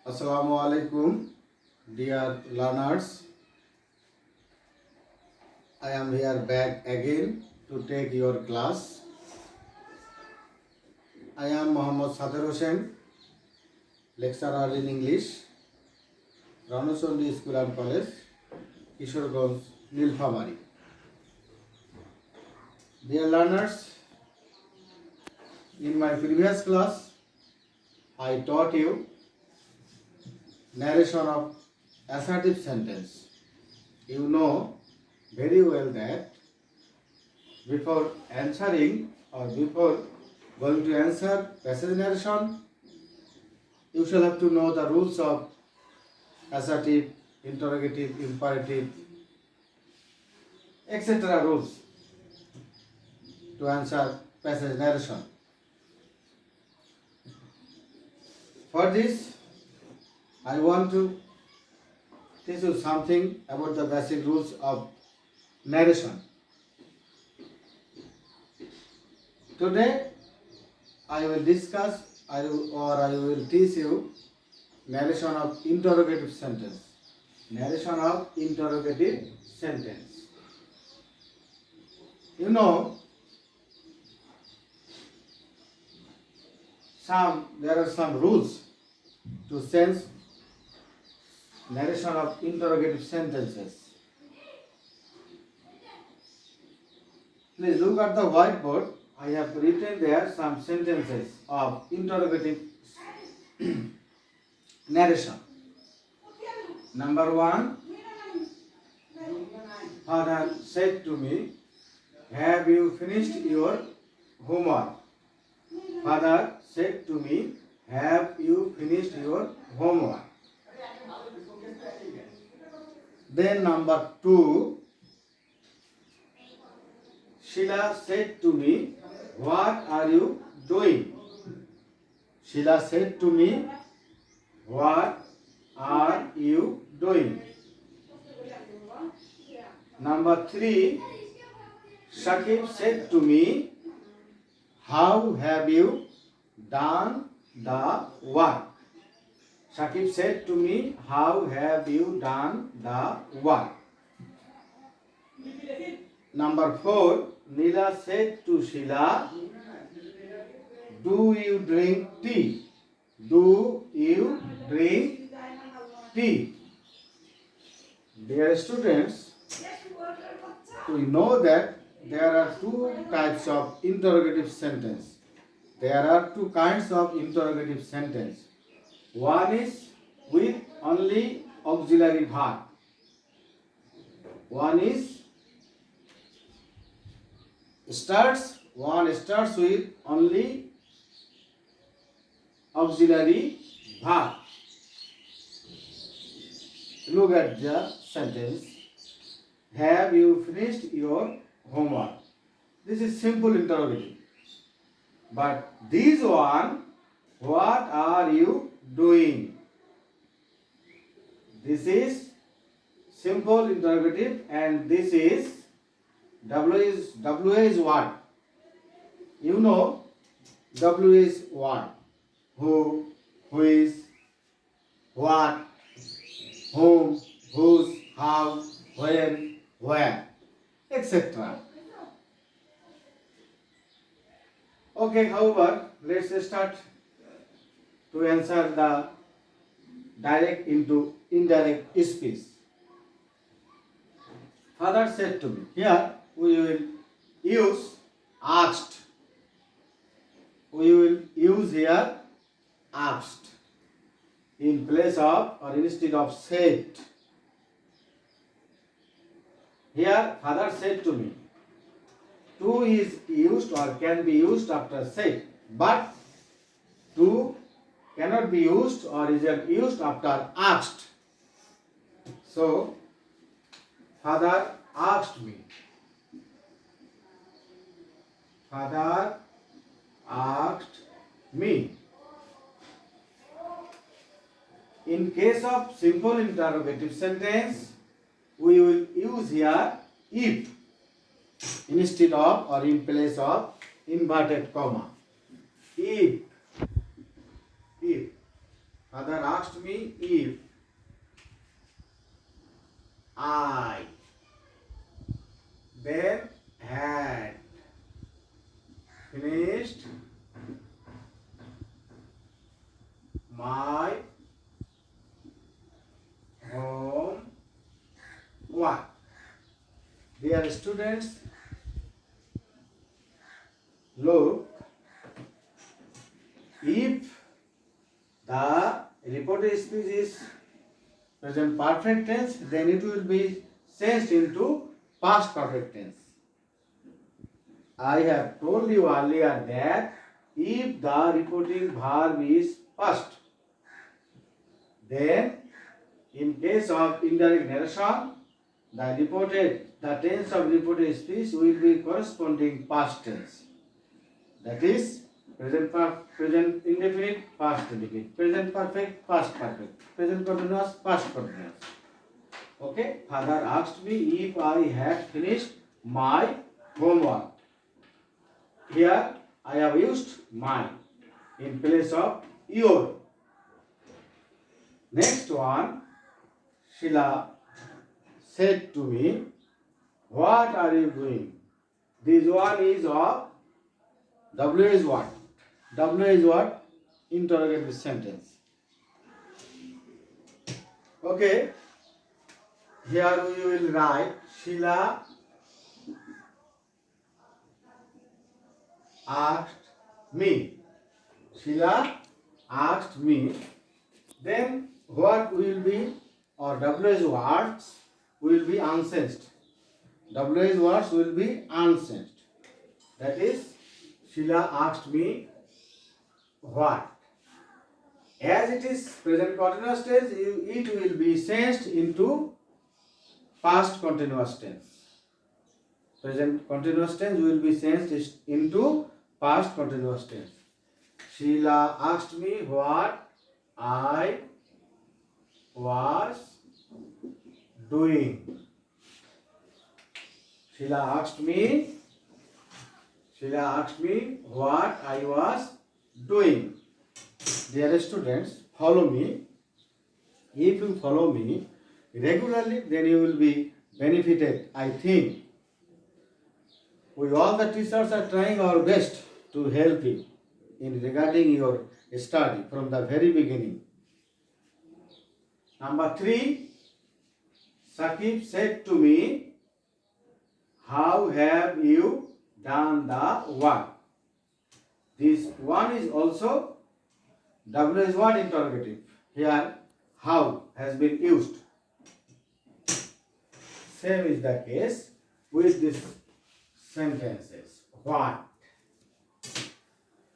Assalamu alaikum, dear learners. I am here back again to take your class. I am Mohammad Sadar Hossain, lecturer in English, Ranuchandi School and College, Kishoreganj, Nilphamari. Dear learners, in my previous class, I taught you narration of assertive sentence. You know very well that before answering or before going to answer passage narration, you shall have to know the rules of assertive, interrogative, imperative, etc. rules to answer passage narration. For this, I want to teach you something about the basic rules of narration. Today, I will discuss I will teach you narration of interrogative sentence. Narration of interrogative sentence. You know, there are some rules to sense narration of interrogative sentences. Please look at the whiteboard. I have written there some sentences of interrogative narration. Number 1, Father said to me, "Have you finished your homework?" Father said to me, "Have you finished your homework?" Then number 2, Sheila said to me, "What are you doing?" Sheila said to me, "What are you doing?" Number 3, Shakib said to me, "How have you done the work?" Shakib said to me, "How have you done the work?" Number 4, Neela said to Sheila, "Do you drink tea?" Do you drink tea? Dear students, we know that there are two types of interrogative sentence. There are two kinds of interrogative sentence. One is with only auxiliary verb. One starts with only auxiliary verb. Look at the sentence. Have you finished your homework? This is simple interrogative. But this one, what are you doing? This is simple interrogative, and this is W is what? You know, W is what? Who is, what, whom, whose, how, when, where, etc. Okay, however, let's start to answer the direct into indirect speech. Father said to me. Here we will use asked. We will use here asked in place of or instead of said. Here father said to me. To is used or can be used after said, but to cannot be used or is used after asked. So father asked me. Father asked me. In case of simple interrogative sentence, we will use here if instead of or in place of inverted comma. If Father asked me if I then had finished my homework. Dear students, look, if the reported speech is present perfect tense, then it will be changed into past perfect tense. I have told you earlier that if the reporting verb is past, then in case of indirect narration, the tense of reported speech will be corresponding past tense. That is present indefinite, past indefinite, present perfect, past perfect, present continuous, past continuous. Okay, father asked me if I had finished my homework. Here I have used my in place of your. Next one, Sheila said to me, what are you doing? This one is of W is what? W is what? Interrogative sentence. Okay. Here we will write Sheila asked me. Sheila asked me. Then what will be, or W's words will be unsensed. W's words will be unsensed. That is, Sheila asked me what. As it is present continuous tense, it will be changed into past continuous tense. Present continuous tense will be changed into past continuous tense. Sheila asked me what I was doing. Sheila asked me what I was doing. Dear students, follow me. If you follow me regularly, then you will be benefited, I think. We all the teachers are trying our best to help you in regarding your study from the very beginning. Number 3, Saqib said to me, how have you done the work? This one is also W is what? Interrogative. Here how has been used. Same is the case with these sentences. What?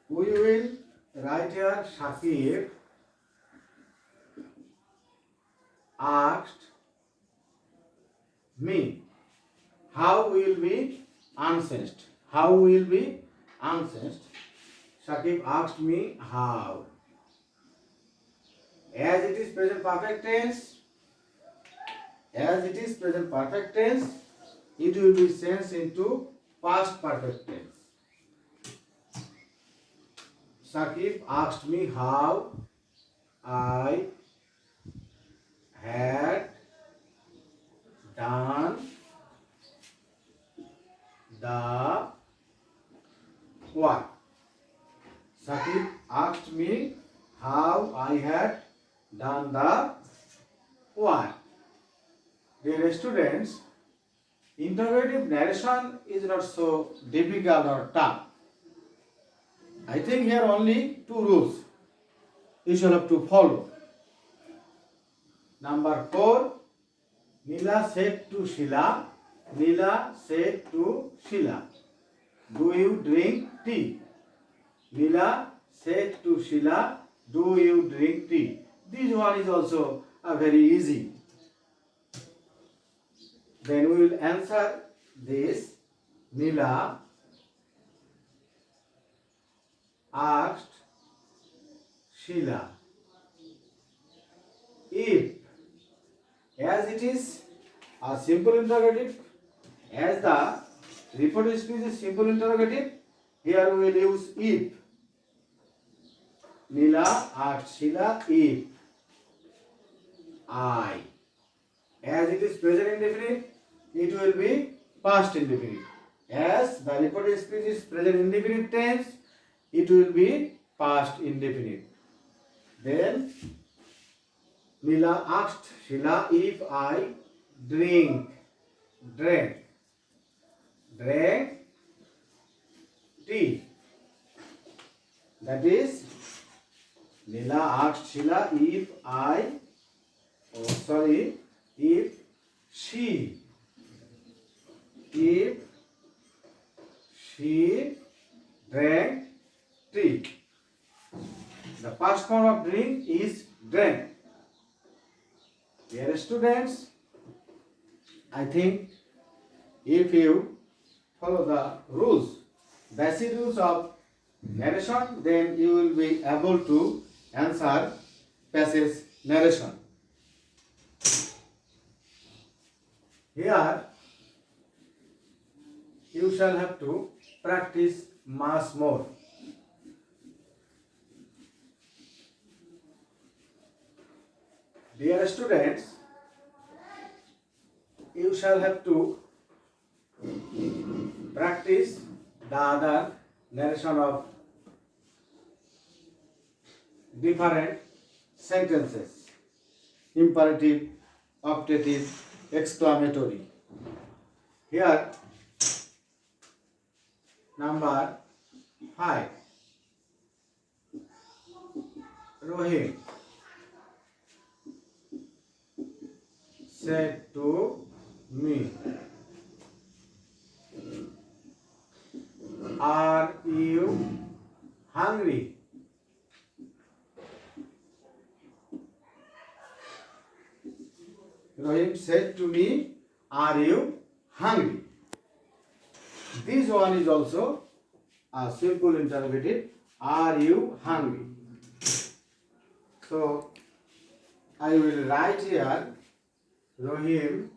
We will write here Saqib asked me. How will be unsensed? How will be unsensed? Saqib asked me how. As it is present perfect tense, it will be changed into past perfect tense. Saqib asked me how I had done the work. Saqib asked me how I had done the work. Dear students, interrogative narration is not so difficult or tough. I think here only 2 rules you shall have to follow. Number 4, Neela said to Sheila, do you drink tea? Neela said to Sheila, do you drink tea? This one is also very easy. Then we will answer this. Neela asked Sheila if, as it is a simple interrogative, as the reported speech is simple interrogative, here we will use if. Nila asked Sheila if I. As it is present indefinite, it will be past indefinite. As the reported speech is present indefinite tense, it will be past indefinite. Then Nila asked Sheila if I drank tea. That is, Nila asked Sheila if she drank tea. The past form of drink is drank. Dear students, I think if you follow the rules, basic rules of narration, then you will be able to answer passage narration. Here, you shall have to practice much more. Dear students, you shall have to practice the other narration of different sentences: imperative, optative, exclamatory. Here, number 5. Rohim said to me, "Are you hungry?" Rohim said to me, "Are you hungry?" This one is also a simple interrogative. Are you hungry? So I will write here, Rohim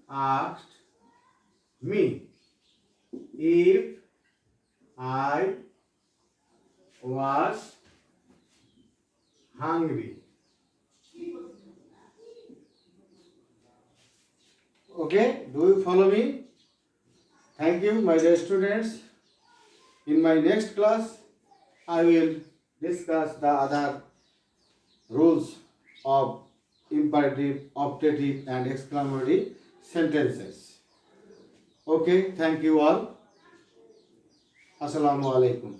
asked me if I was hungry. Okay, do you follow me? Thank you, my dear students. In my next class, I will discuss the other rules of imperative, optative, and exclamatory sentences. Okay, thank you all. Assalamu alaikum.